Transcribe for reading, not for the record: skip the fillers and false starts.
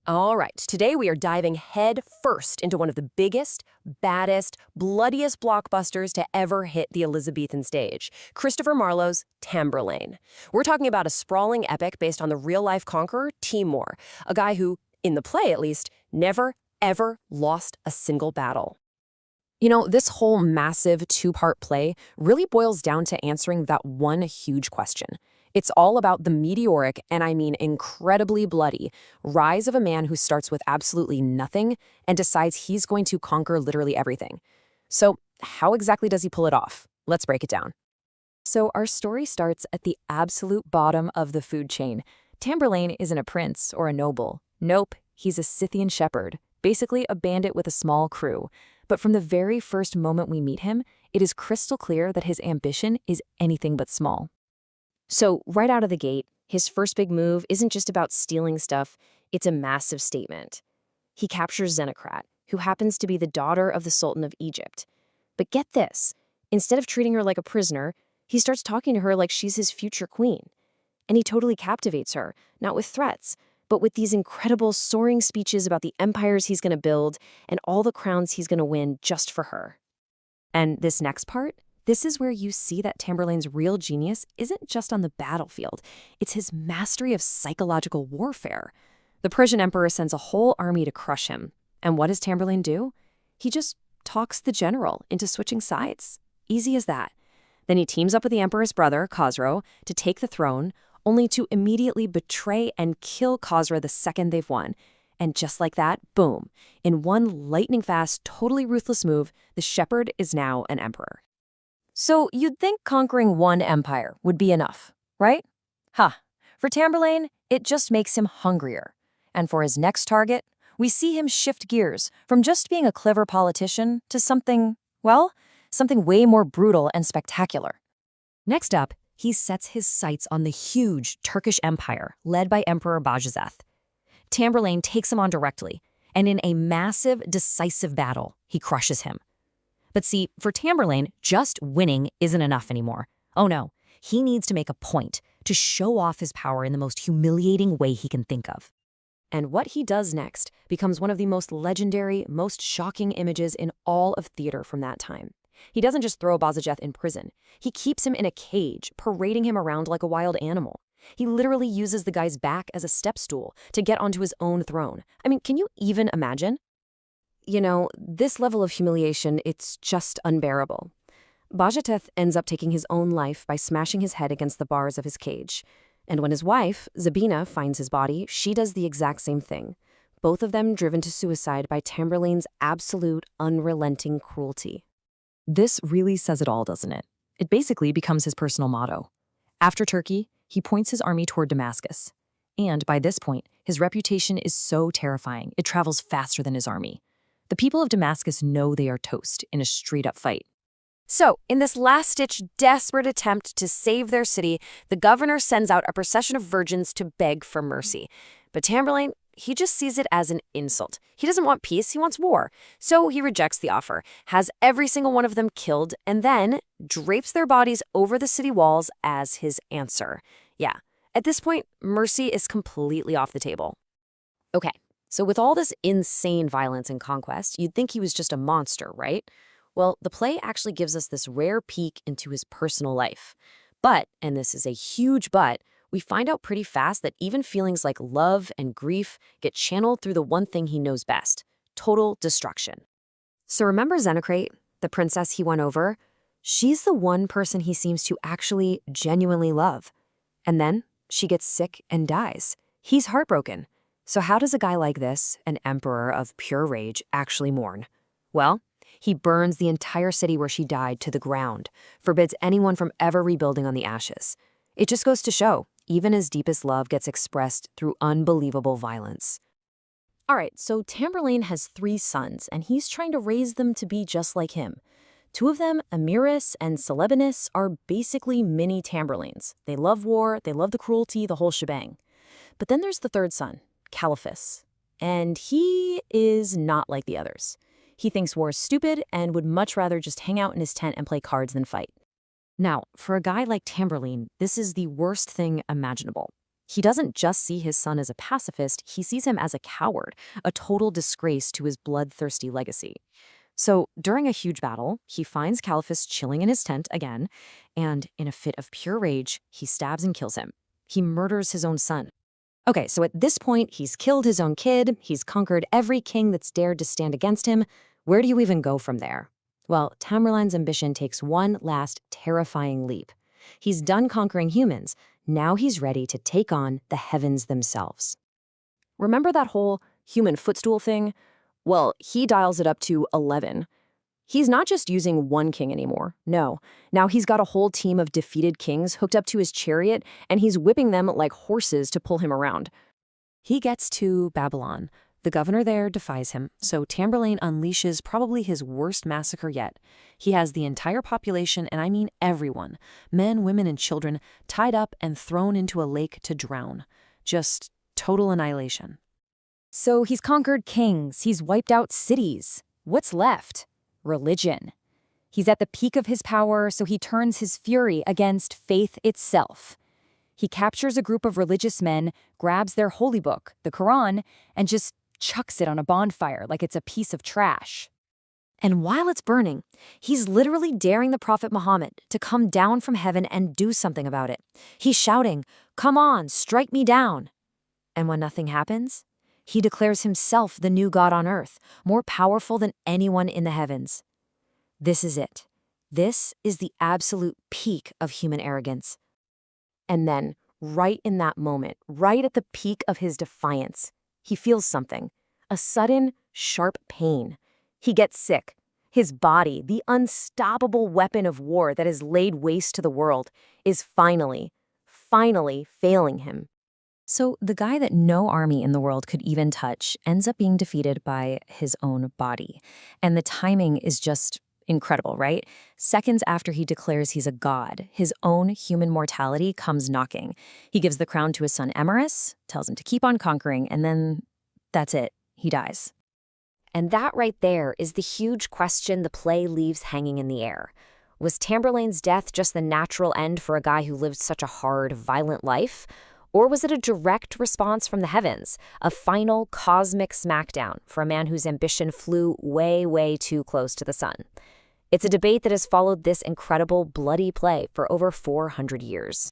All right, today we are diving head first into one of the biggest, baddest, bloodiest blockbusters to ever hit the Elizabethan stage, Christopher Marlowe's Tamburlaine. We're talking about a sprawling epic based on the real-life conqueror Timur, a guy who, in the play at least, never, ever lost a single battle. You know, this whole massive two-part play really boils down to answering that one huge question. It's all about the meteoric, and I mean incredibly bloody, rise of a man who starts with absolutely nothing and decides he's going to conquer literally everything. So, how exactly does he pull it off? Let's break it down. So, our story starts at the absolute bottom of the food chain. Tamburlaine isn't a prince or a noble. Nope, he's a Scythian shepherd, basically a bandit with a small crew. But from the very first moment we meet him, it is crystal clear that his ambition is anything but small. So, right out of the gate, his first big move isn't just about stealing stuff, it's a massive statement. He captures Zenocrat, who happens to be the daughter of the Sultan of Egypt. But get this, instead of treating her like a prisoner, he starts talking to her like she's his future queen. And he totally captivates her, not with threats, but with these incredible soaring speeches about the empires he's going to build and all the crowns he's going to win just for her. And this next part? This is where you see that Tamburlaine's real genius isn't just on the battlefield, it's his mastery of psychological warfare. The Persian emperor sends a whole army to crush him. And what does Tamburlaine do? He just talks the general into switching sides. Easy as that. Then he teams up with the emperor's brother, Khosrow, to take the throne, only to immediately betray and kill Khosrow the second they've won. And just like that, boom, in one lightning-fast, totally ruthless move, the shepherd is now an emperor. So you'd think conquering one empire would be enough, right? For Tamburlaine, it just makes him hungrier. And for his next target, we see him shift gears from just being a clever politician to something, well, something way more brutal and spectacular. Next up, he sets his sights on the huge Turkish empire led by Emperor Bajazeth. Tamburlaine takes him on directly, and in a massive, decisive battle, he crushes him. But see, for Tamburlaine, just winning isn't enough anymore. Oh no, he needs to make a point, to show off his power in the most humiliating way he can think of. And what he does next becomes one of the most legendary, most shocking images in all of theater from that time. He doesn't just throw Bajazeth in prison. He keeps him in a cage, parading him around like a wild animal. He literally uses the guy's back as a step stool to get onto his own throne. I mean, can you even imagine? You know, this level of humiliation, it's just unbearable. Bajazeth ends up taking his own life by smashing his head against the bars of his cage. And when his wife, Zabina, finds his body, she does the exact same thing. Both of them driven to suicide by Tamburlaine's absolute, unrelenting cruelty. This really says it all, doesn't it? It basically becomes his personal motto. After Turkey, he points his army toward Damascus. And by this point, his reputation is so terrifying, it travels faster than his army. The people of Damascus know they are toast in a straight-up fight. So, in this last-ditch, desperate attempt to save their city, the governor sends out a procession of virgins to beg for mercy. But Tamburlaine, he just sees it as an insult. He doesn't want peace, he wants war. So he rejects the offer, has every single one of them killed, and then drapes their bodies over the city walls as his answer. Yeah, at this point, mercy is completely off the table. Okay. So with all this insane violence and conquest, you'd think he was just a monster, right? Well, the play actually gives us this rare peek into his personal life. But, and this is a huge but, we find out pretty fast that even feelings like love and grief get channeled through the one thing he knows best: total destruction. So remember Zenocrat, the princess he won over? She's the one person he seems to actually genuinely love. And then she gets sick and dies. He's heartbroken. So how does a guy like this, an emperor of pure rage, actually mourn? Well, he burns the entire city where she died to the ground, forbids anyone from ever rebuilding on the ashes. It just goes to show, even his deepest love gets expressed through unbelievable violence. All right, so Tamburlaine has 3 sons, and he's trying to raise them to be just like him. 2 of them, EMRS and Elizabethan, are basically mini Tamburlaines. They love war, they love the cruelty, the whole shebang. But then there's the 3rd son, Caliphus, and he is not like the others. He thinks war is stupid and would much rather just hang out in his tent and play cards than fight. Now, for a guy like Tamburlaine, this is the worst thing imaginable. He doesn't just see his son as a pacifist, he sees him as a coward, a total disgrace to his bloodthirsty legacy. So, during a huge battle, he finds Caliphus chilling in his tent again, and in a fit of pure rage, he stabs and kills him. He murders his own son. Okay, so at this point, he's killed his own kid, he's conquered every king that's dared to stand against him. Where do you even go from there? Well, Tamburlaine's ambition takes one last terrifying leap. He's done conquering humans. Now he's ready to take on the heavens themselves. Remember that whole human footstool thing? Well, he dials it up to 11. He's not just using one king anymore. No. Now he's got a whole team of defeated kings hooked up to his chariot, and he's whipping them like horses to pull him around. He gets to Babylon. The governor there defies him, so Tamburlaine unleashes probably his worst massacre yet. He has the entire population, and I mean everyone, men, women, and children, tied up and thrown into a lake to drown. Just total annihilation. So he's conquered kings, he's wiped out cities. What's left? Religion. He's at the peak of his power, so he turns his fury against faith itself. He captures a group of religious men, grabs their holy book, the Quran, and just chucks it on a bonfire like it's a piece of trash. And while it's burning, he's literally daring the Prophet Muhammad to come down from heaven and do something about it. He's shouting, "Come on, strike me down." And when nothing happens, he declares himself the new God on earth, more powerful than anyone in the heavens. This is it. This is the absolute peak of human arrogance. And then, right in that moment, right at the peak of his defiance, he feels something, a sudden, sharp pain. He gets sick. His body, the unstoppable weapon of war that has laid waste to the world, is finally failing him. So the guy that no army in the world could even touch ends up being defeated by his own body. And the timing is just incredible, right? Seconds after he declares he's a god, his own human mortality comes knocking. He gives the crown to his son EMRS, tells him to keep on conquering, and then that's it. He dies. And that right there is the huge question the play leaves hanging in the air. Was Tamburlaine's death just the natural end for a guy who lived such a hard, violent life? Or was it a direct response from the heavens, a final cosmic smackdown for a man whose ambition flew way, way too close to the sun? It's a debate that has followed this incredible, bloody play for over 400 years.